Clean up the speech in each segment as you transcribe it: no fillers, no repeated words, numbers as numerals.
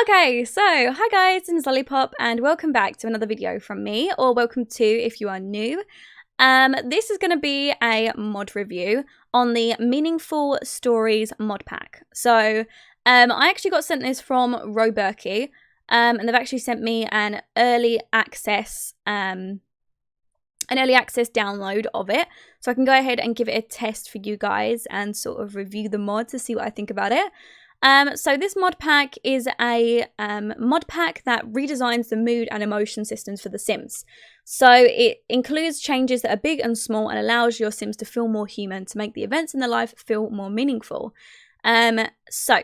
Okay, so hi guys, it's Lollipop and welcome back to another video from me, or welcome to if you are new. This is going to be a mod review on the Meaningful Stories mod pack. So I actually got sent this from roBurkey, and they've actually sent me an early access download of it, so I can go ahead and give it a test for you guys and sort of review the mod to see what I think about it. So this mod pack is a mod pack that redesigns the mood and emotion systems for The Sims. So it includes changes that are big and small and allows your Sims to feel more human, to make the events in their life feel more meaningful. So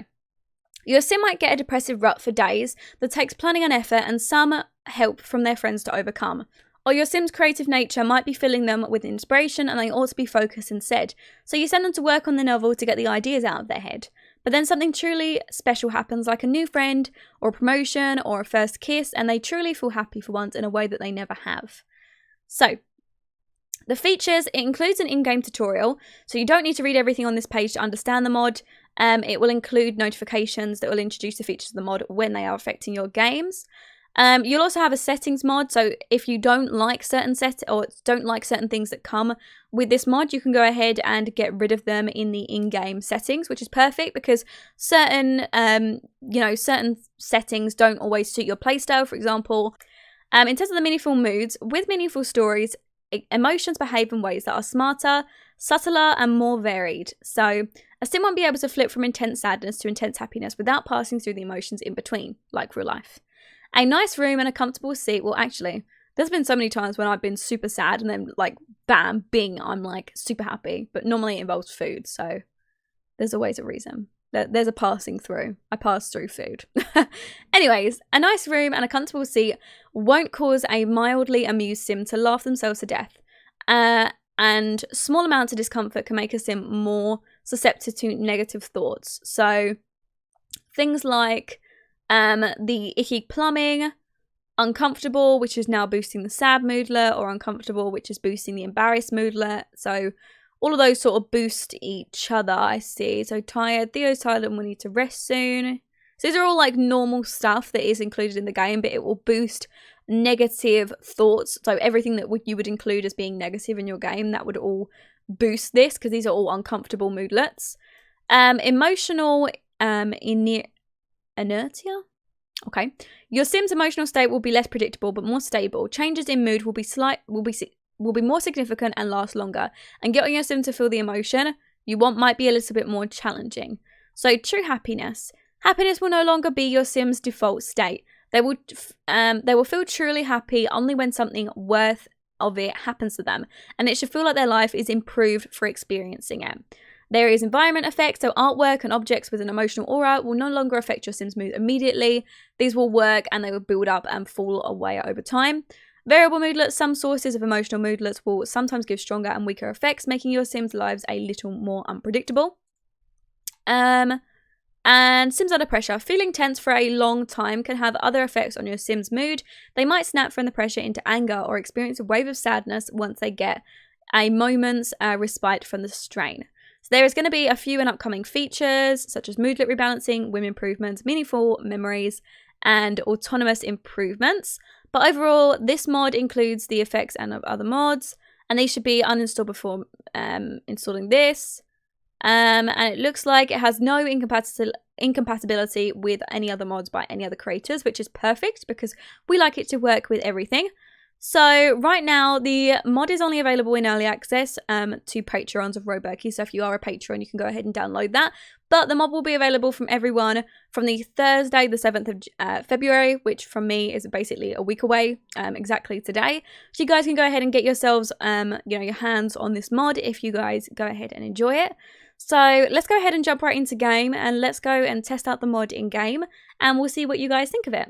your Sim might get a depressive rut for days that takes planning and effort and some help from their friends to overcome. Or your Sim's creative nature might be filling them with inspiration and they ought to be focused instead. So you send them to work on the novel to get the ideas out of their head. But then something truly special happens, like a new friend, or a promotion, or a first kiss, and they truly feel happy for once in a way that they never have. So, the features, it includes an in-game tutorial, so you don't need to read everything on this page to understand the mod. It will include notifications that will introduce the features of the mod when they are affecting your games. You'll also have a settings mod, so if you don't like certain things that come with this mod, you can go ahead and get rid of them in the in-game settings, which is perfect because certain settings don't always suit your playstyle. For example, in terms of the meaningful moods, with meaningful stories, emotions behave in ways that are smarter, subtler, and more varied. So a Sim won't be able to flip from intense sadness to intense happiness without passing through the emotions in between, like real life. A nice room and a comfortable seat. Well, actually, there's been so many times when I've been super sad and then, like, bam, bing, I'm, like, super happy. But normally it involves food, so there's always a reason. There's a passing through. I pass through food. Anyways, a nice room and a comfortable seat won't cause a mildly amused Sim to laugh themselves to death. And small amounts of discomfort can make a Sim more susceptible to negative thoughts. So things like the icky plumbing, uncomfortable, which is now boosting the sad moodlet, or uncomfortable, which is boosting the embarrassed moodlet. So all of those sort of boost each other, I see. So tired, Theo's tired and we need to rest soon. So these are all like normal stuff that is included in the game, but it will boost negative thoughts. So everything that you would include as being negative in your game, that would all boost this, because these are all uncomfortable moodlets. Emotional inertia. Okay. Your Sim's emotional state will be less predictable but more stable. Changes in mood will be more significant and last longer. And getting your Sim to feel the emotion you want might be a little bit more challenging. So true happiness. Happiness will no longer be your Sim's default state. They will feel truly happy only when something worth of it happens to them, and it should feel like their life is improved for experiencing it. There is environment effects, so artwork and objects with an emotional aura will no longer affect your Sim's mood immediately. These will work and they will build up and fall away over time. Variable moodlets, some sources of emotional moodlets will sometimes give stronger and weaker effects, making your Sim's lives a little more unpredictable. And Sims under pressure. Feeling tense for a long time can have other effects on your Sim's mood. They might snap from the pressure into anger or experience a wave of sadness once they get a moment's respite from the strain. So there is going to be a few in upcoming features, such as moodlet rebalancing, whim improvements, meaningful memories, and autonomous improvements. But overall, this mod includes the effects and of other mods, and they should be uninstalled before installing this. And it looks like it has no incompatibility with any other mods by any other creators, which is perfect because we like it to work with everything. So right now, the mod is only available in early access to Patreons of roBurkey. So if you are a patron, you can go ahead and download that. But the mod will be available from everyone from the Thursday, the 7th of February, which from me is basically a week away, exactly today. So you guys can go ahead and get yourselves, your hands on this mod if you guys go ahead and enjoy it. So let's go ahead and jump right into game, and let's go and test out the mod in game, and we'll see what you guys think of it.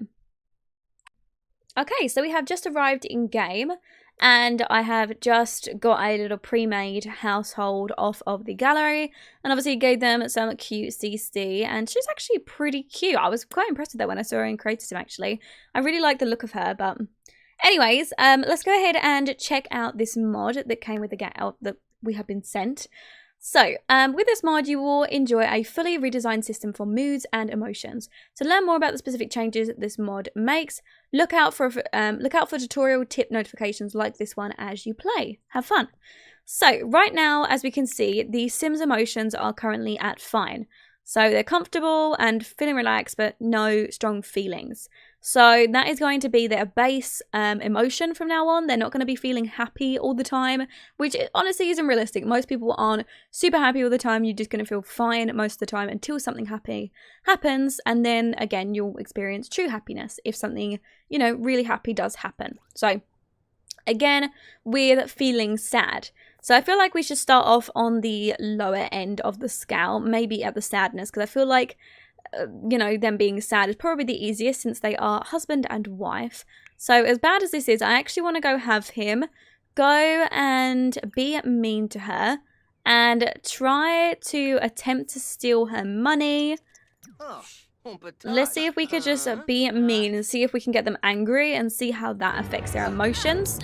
Okay, so we have just arrived in game, and I have just got a little pre-made household off of the gallery, and obviously gave them some cute CC, and she's actually pretty cute. I was quite impressed with her when I saw her in Creative Sim, actually. I really like the look of her, but anyways, let's go ahead and check out this mod that came with the that we have been sent. So, with this mod, you will enjoy a fully redesigned system for moods and emotions. To learn more about the specific changes this mod makes, look out for tutorial tip notifications like this one as you play. Have fun. So, right now, as we can see, the Sims emotions are currently at fine. So, they're comfortable and feeling relaxed, but no strong feelings. So that is going to be their base emotion from now on. They're not going to be feeling happy all the time, which honestly isn't realistic. Most people aren't super happy all the time. You're just going to feel fine most of the time until something happy happens. And then again, you'll experience true happiness if something, you know, really happy does happen. So again, with feeling sad. So I feel like we should start off on the lower end of the scale, maybe at the sadness, because I feel like you know, them being sad is probably the easiest since they are husband and wife. So as bad as this is, I actually want to go have him go and be mean to her and try to attempt to steal her money. Let's see if we could just be mean and see if we can get them angry and see how that affects their emotions.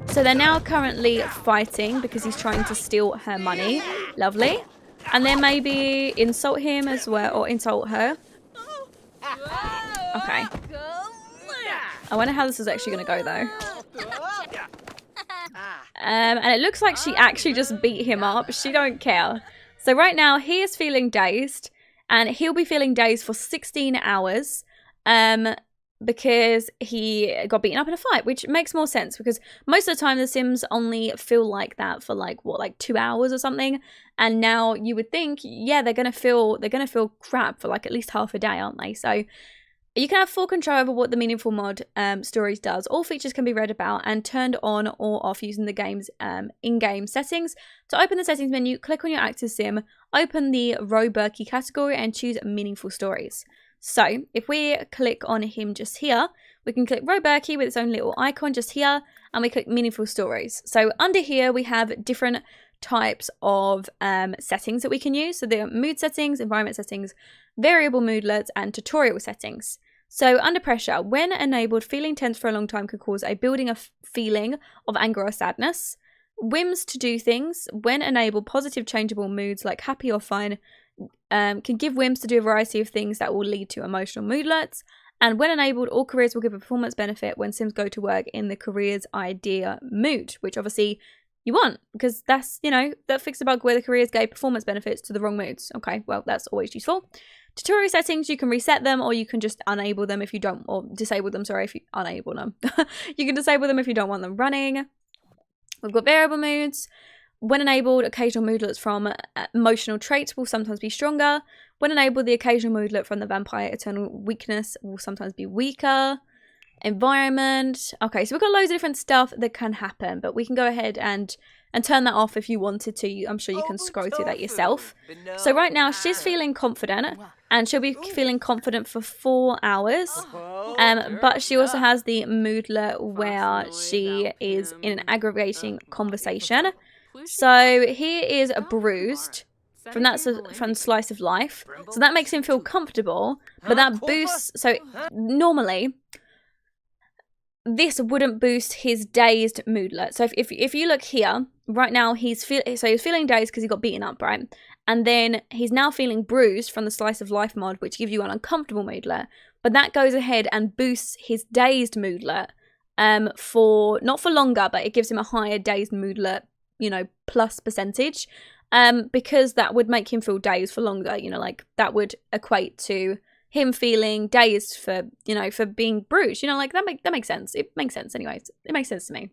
So they're now currently fighting because he's trying to steal her money. Lovely. And then maybe insult him as well, or insult her. Okay. I wonder how this is actually going to go, though. And it looks like she actually just beat him up. She don't care. So right now, he is feeling dazed. And he'll be feeling dazed for 16 hours. Because he got beaten up in a fight, which makes more sense because most of the time the Sims only feel like that for like 2 hours or something, and now you would think, yeah, they're gonna feel crap for like at least half a day, aren't they? So you can have full control over what the Meaningful Mod stories does. All features can be read about and turned on or off using the game's in-game settings. To open the settings menu, click on your active Sim, open the roBurkey category and choose Meaningful Stories. So if we click on him just here, we can click roBurkey with its own little icon just here, and we click Meaningful Stories. So under here we have different types of settings that we can use. So there are mood settings, environment settings, variable moodlets, and tutorial settings. So under pressure, when enabled, feeling tense for a long time can cause a building of feeling of anger or sadness. Whims to do things, when enabled, positive changeable moods like happy or fine can give whims to do a variety of things that will lead to emotional moodlets. And when enabled, all careers will give a performance benefit when Sims go to work in the career's idea mood, which obviously you want because that's, you know, that fixed the bug where the careers gave performance benefits to the wrong moods. Okay, well, that's always useful. Tutorial settings, you can reset them or you can just enable them if you don't, or disable them, sorry, if you enable them. You can disable them if you don't want them running. We've got variable moods. When enabled, occasional moodlets from emotional traits will sometimes be stronger. When enabled, the occasional moodlet from the vampire eternal weakness will sometimes be weaker. Environment. Okay, so we've got loads of different stuff that can happen, but we can go ahead and turn that off if you wanted to. I'm sure you can scroll through that yourself. So right now, she's feeling confident, and she'll be feeling confident for 4 hours. But she also has the moodlet where she is in an aggravating conversation. So he is bruised from slice of life. So that makes him feel comfortable, but that boosts. So normally, this wouldn't boost his dazed moodlet. So if you look here, right now he's feeling dazed because he got beaten up, right? And then he's now feeling bruised from the slice of life mod, which gives you an uncomfortable moodlet. But that goes ahead and boosts his dazed moodlet for not for longer, but it gives him a higher dazed moodlet, you know, plus percentage, because that would make him feel dazed for longer, you know, like that would equate to him feeling dazed for, you know, for being bruised, you know, like that makes sense. It makes sense anyways. It makes sense to me.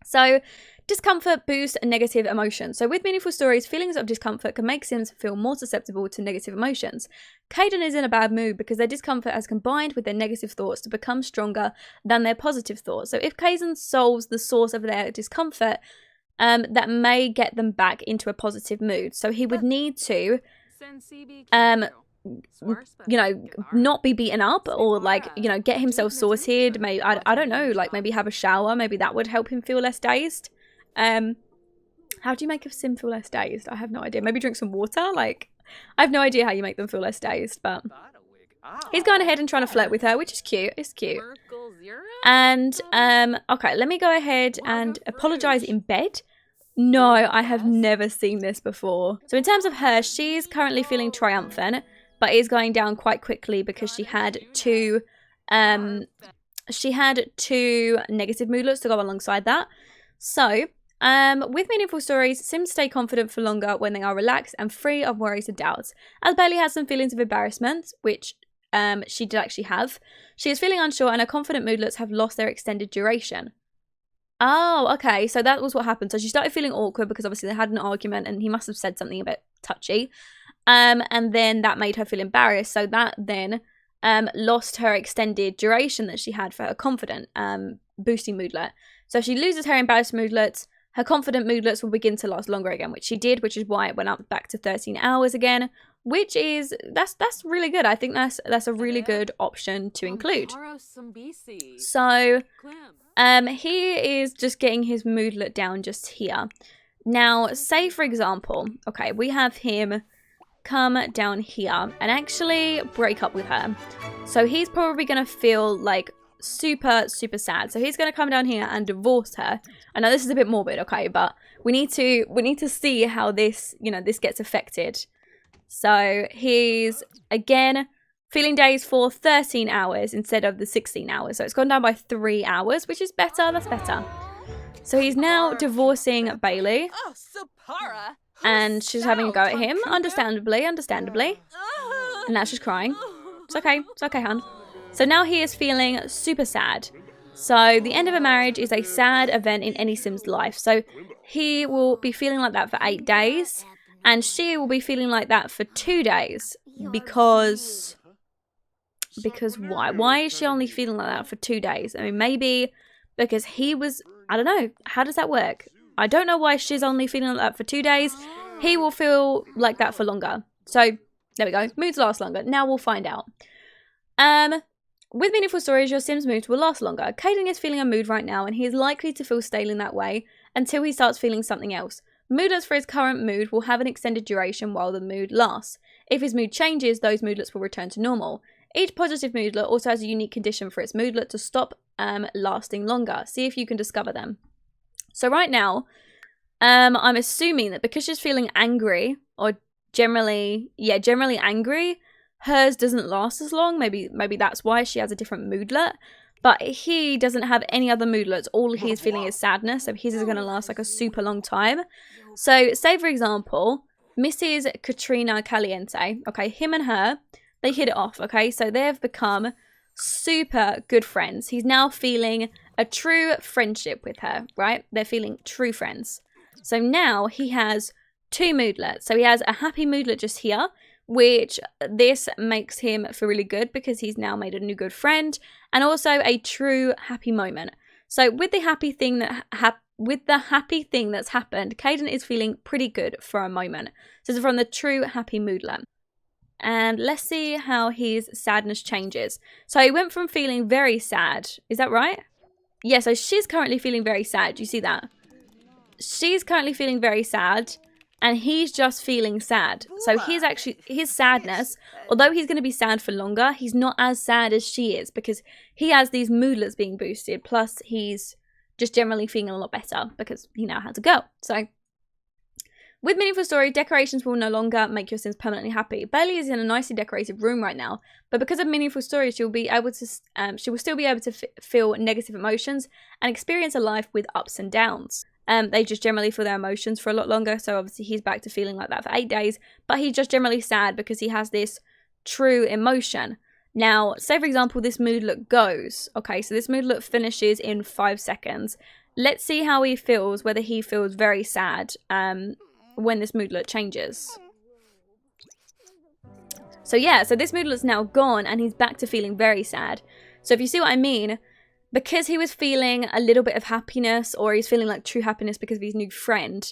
So discomfort boosts negative emotions. So with Meaningful Stories, feelings of discomfort can make Sims feel more susceptible to negative emotions. Caden is in a bad mood because their discomfort has combined with their negative thoughts to become stronger than their positive thoughts. So if Caden solves the source of their discomfort, that may get them back into a positive mood. So he would need to, you know, not be beaten up or like, you know, get himself sorted. Maybe, I don't know, like maybe have a shower. Maybe that would help him feel less dazed. How do you make a Sim feel less dazed? I have no idea. Maybe drink some water. Like, I have no idea how you make them feel less dazed, but he's going ahead and trying to flirt with her, which is cute. It's cute. And, okay, let me go ahead and apologize in bed. No, I have never seen this before. So in terms of her, she's currently feeling triumphant, but is going down quite quickly because she had two negative moodlets to go alongside that. So with meaningful stories, Sims stay confident for longer when they are relaxed and free of worries and doubts. As Bailey has some feelings of embarrassment, which she did actually have, she is feeling unsure and her confident moodlets have lost their extended duration. Oh, okay, so that was what happened. So she started feeling awkward because obviously they had an argument and he must have said something a bit touchy. And then that made her feel embarrassed. So that then lost her extended duration that she had for her confident boosting moodlet. So if she loses her embarrassed moodlets, her confident moodlets will begin to last longer again, which she did, which is why it went up back to 13 hours again, which is, that's really good. I think that's a really good option to include. So he is just getting his moodlet down just here. Now, say for example, okay, we have him come down here and actually break up with her. So he's probably going to feel like super sad. So he's going to come down here and divorce her. I know this is a bit morbid, okay, but we need to see how this, this gets affected. So he's again feeling days for 13 hours instead of the 16 hours. So it's gone down by 3 hours, which is better. That's better. So he's now divorcing Bailey. And she's having a go at him, understandably. And now she's crying. It's okay, hun. So now he is feeling super sad. So the end of a marriage is a sad event in any Sim's life. So he will be feeling like that for 8 days. And she will be feeling like that for 2 days. Because why? Why is she only feeling like that for 2 days? I mean, maybe because he was, I don't know. How does that work? I don't know why she's only feeling like that for 2 days. He will feel like that for longer. So there we go. Moods last longer. Now we'll find out. With meaningful stories, your Sim's moods will last longer. Caden is feeling a mood right now, and he is likely to feel stale in that way until he starts feeling something else. Moodlets for his current mood will have an extended duration while the mood lasts. If his mood changes, those moodlets will return to normal. Each positive moodlet also has a unique condition for its moodlet to stop lasting longer. See if you can discover them. So right now, I'm assuming that because she's feeling angry, or generally angry, hers doesn't last as long. Maybe that's why she has a different moodlet. But he doesn't have any other moodlets. All he's feeling is sadness. So his is going to last like a super long time. So say, for example, Mrs. Katrina Caliente. Okay, him and her, they hit it off. Okay, so they've become super good friends. He's now feeling a true friendship with her, right? They're feeling true friends. So now he has 2 moodlets. So he has a happy moodlet just here, which this makes him feel really good because he's now made a new good friend, and also a true happy moment. So with the happy thing that's happened, Caden is feeling pretty good for a moment. So it's from the true happy moodlet. And let's see how his sadness changes. So he went from feeling very sad. Is that right? Yeah, so she's currently feeling very sad. Do you see that? She's currently feeling very sad. And he's just feeling sad. So he's actually, his sadness, although he's going to be sad for longer, he's not as sad as she is because he has these moodlets being boosted. Plus, he's just generally feeling a lot better because he now has a girl. So, with Meaningful Story, decorations will no longer make your Sims permanently happy. Bailey is in a nicely decorated room right now, but because of Meaningful Story, she will still be able to feel negative emotions and experience a life with ups and downs. They just generally feel their emotions for a lot longer. So obviously he's back to feeling like that for 8 days, but he's just generally sad because he has this true emotion. Now, say for example, this moodlet goes. Okay, so this moodlet finishes in 5 seconds. Let's see how he feels, whether he feels very sad when this moodlet changes. So yeah, so this moodlet's now gone and he's back to feeling very sad. So if you see what I mean, because he was feeling a little bit of happiness, or he's feeling like true happiness because of his new friend,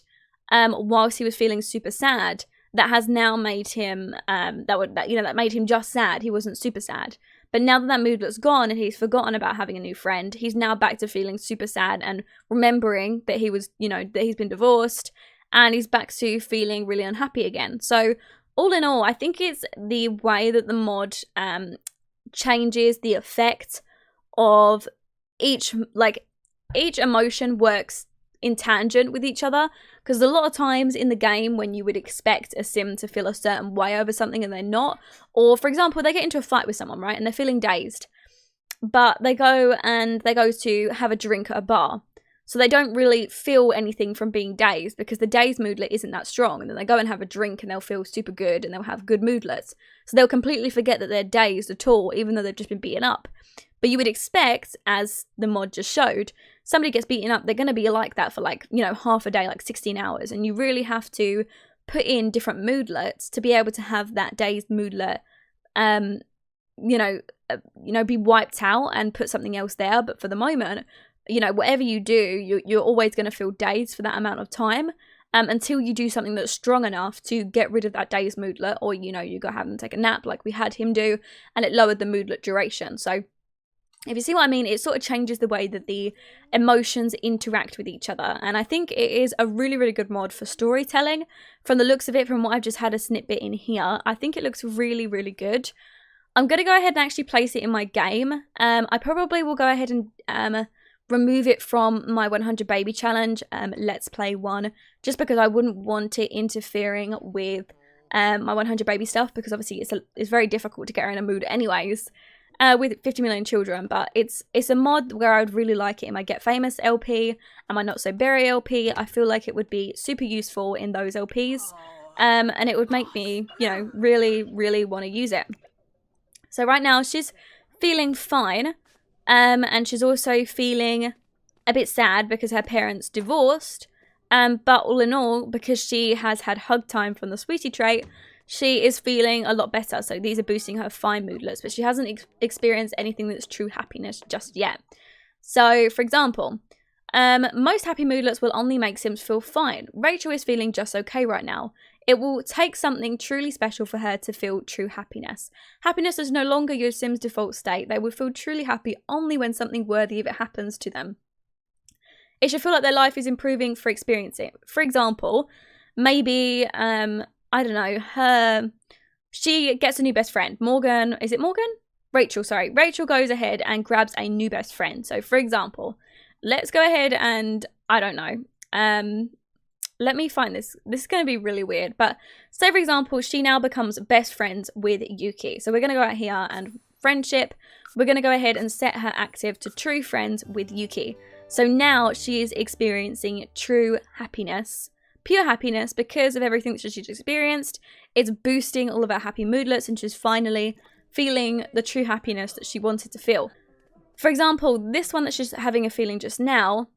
whilst he was feeling super sad, that has now made him that made him just sad. He wasn't super sad. But now that moodlet's gone and he's forgotten about having a new friend, he's now back to feeling super sad and remembering that he was, that he's been divorced, and he's back to feeling really unhappy again. So all in all, I think it's the way that the mod changes the effect of each emotion works in tangent with each other, because a lot of times in the game when you would expect a sim to feel a certain way over something and they're not, or for example they get into a fight with someone, right, and they're feeling dazed, but they go to have a drink at a bar, so they don't really feel anything from being dazed because the dazed moodlet isn't that strong, and then they go and have a drink and they'll feel super good and they'll have good moodlets, so they'll completely forget that they're dazed at all, even though they've just been beaten up. But you would expect, as the mod just showed, somebody gets beaten up, they're going to be like that for like, you know, half a day, like 16 hours. And you really have to put in different moodlets to be able to have that day's moodlet, be wiped out and put something else there. But for the moment, you know, whatever you do, you're always going to feel dazed for that amount of time. Until you do something that's strong enough to get rid of that day's moodlet, or, you know, you go have them take a nap like we had him do, and it lowered the moodlet duration. So if you see what I mean, it sort of changes the way that the emotions interact with each other. And I think it is a really, really good mod for storytelling. From the looks of it, from what I've just had a snippet in here, I think it looks really, really good. I'm going to go ahead and actually place it in my game. I probably will go ahead and remove it from my 100 baby challenge, let's play one, just because I wouldn't want it interfering with my 100 baby stuff, because obviously it's very difficult to get her in a mood anyways. With 50 million children, but it's a mod where I would really like it in my Get Famous LP and my Not So Berry LP. I feel like it would be super useful in those LPs, and it would make me, you know, really, really want to use it. So right now she's feeling fine, and she's also feeling a bit sad because her parents divorced, but all in all, because she has had hug time from the sweetie trait, she is feeling a lot better. So these are boosting her fine moodlets, but she hasn't experienced anything that's true happiness just yet. So, for example, most happy moodlets will only make Sims feel fine. Rachel is feeling just okay right now. It will take something truly special for her to feel true happiness. Happiness is no longer your Sim's default state. They will feel truly happy only when something worthy of it happens to them. It should feel like their life is improving for experiencing. For example, maybe, I don't know, she gets a new best friend. Morgan, is it Morgan? Rachel, sorry. Rachel goes ahead and grabs a new best friend. So, for example, let's go ahead and, I don't know, let me find this. This is going to be really weird. But say, for example, she now becomes best friends with Yuki. So we're going to go out here and friendship. We're going to go ahead and set her active to true friends with Yuki. So now she is experiencing true happiness. Pure happiness because of everything that she's experienced. It's boosting all of her happy moodlets, and she's finally feeling the true happiness that she wanted to feel. For example, this one that she's having a feeling just now,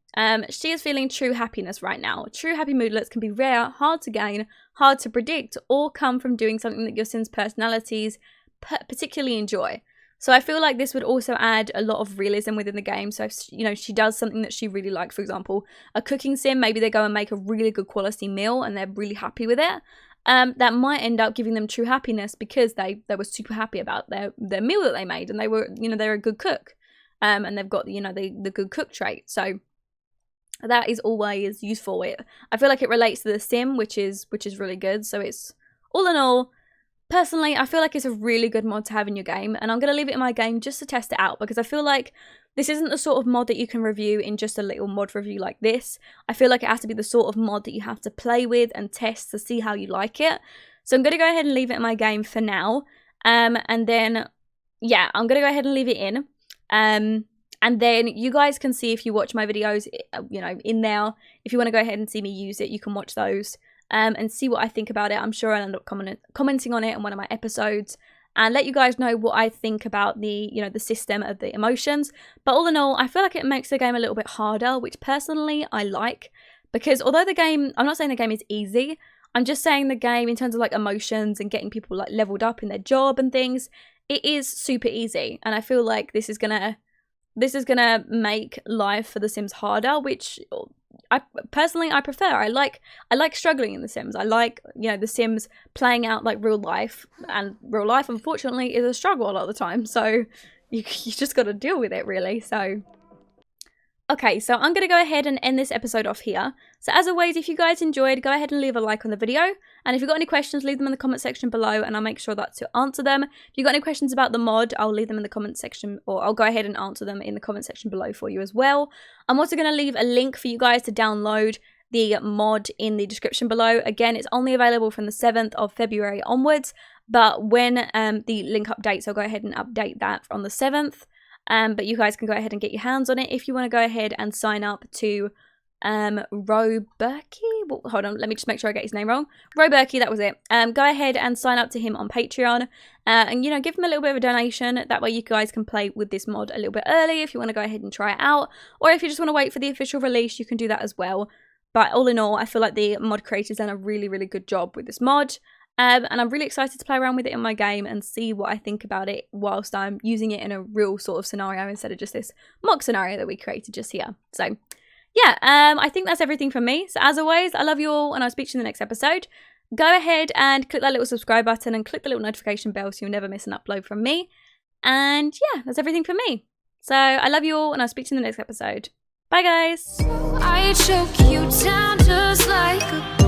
she is feeling true happiness right now. True happy moodlets can be rare, hard to gain, hard to predict, or come from doing something that your Sims' personalities particularly enjoy. So I feel like this would also add a lot of realism within the game. So if, you know, she does something that she really likes, for example, a cooking sim, maybe they go and make a really good quality meal and they're really happy with it. That might end up giving them true happiness because they were super happy about their meal that they made, and they were, you know, they're a good cook. And they've got, you know, the good cook trait. So that is always useful. I feel like it relates to the sim, which is really good. So it's, all in all, personally, I feel like it's a really good mod to have in your game, and I'm going to leave it in my game just to test it out, because I feel like this isn't the sort of mod that you can review in just a little mod review like this. I feel like it has to be the sort of mod that you have to play with and test to see how you like it. So I'm going to go ahead and leave it in my game for now. And then, yeah, I'm going to go ahead and leave it in. And then you guys can see, if you watch my videos, you know, in there, if you want to go ahead and see me use it, you can watch those. And see what I think about it. I'm sure I'll end up commenting on it in one of my episodes and let you guys know what I think about the, you know, the system of the emotions. But all in all, I feel like it makes the game a little bit harder, which personally I like, because although the game, I'm not saying the game is easy, I'm just saying the game in terms of like emotions and getting people like leveled up in their job and things, it is super easy. And I feel like this is gonna make life for the Sims harder, which I prefer. I like struggling in the Sims. I like, you know, the Sims playing out like real life, and real life unfortunately is a struggle a lot of the time, so you just got to deal with it, really. So Okay, so I'm going to go ahead and end this episode off here. So as always, if you guys enjoyed, go ahead and leave a like on the video. And if you've got any questions, leave them in the comment section below and I'll make sure to answer them. If you've got any questions about the mod, I'll leave them in the comment section, or I'll go ahead and answer them in the comment section below for you as well. I'm also going to leave a link for you guys to download the mod in the description below. Again, it's only available from the 7th of February onwards, but when the link updates, I'll go ahead and update that on the 7th. But you guys can go ahead and get your hands on it if you want to go ahead and sign up to roBurkey. Well, hold on, let me just make sure I get his name wrong. roBurkey, that was it. Go ahead and sign up to him on Patreon, and give him a little bit of a donation. That way you guys can play with this mod a little bit early if you want to go ahead and try it out, or if you just want to wait for the official release, you can do that as well. But all in all, I feel like the mod creator's done a really, really good job with this mod. And I'm really excited to play around with it in my game and see what I think about it whilst I'm using it in a real sort of scenario instead of just this mock scenario that we created just here. So, yeah, I think that's everything from me. So as always, I love you all and I'll speak to you in the next episode. Go ahead and click that little subscribe button and click the little notification bell so you'll never miss an upload from me. And yeah, that's everything from me. So I love you all and I'll speak to you in the next episode. Bye, guys. I choke you down just like a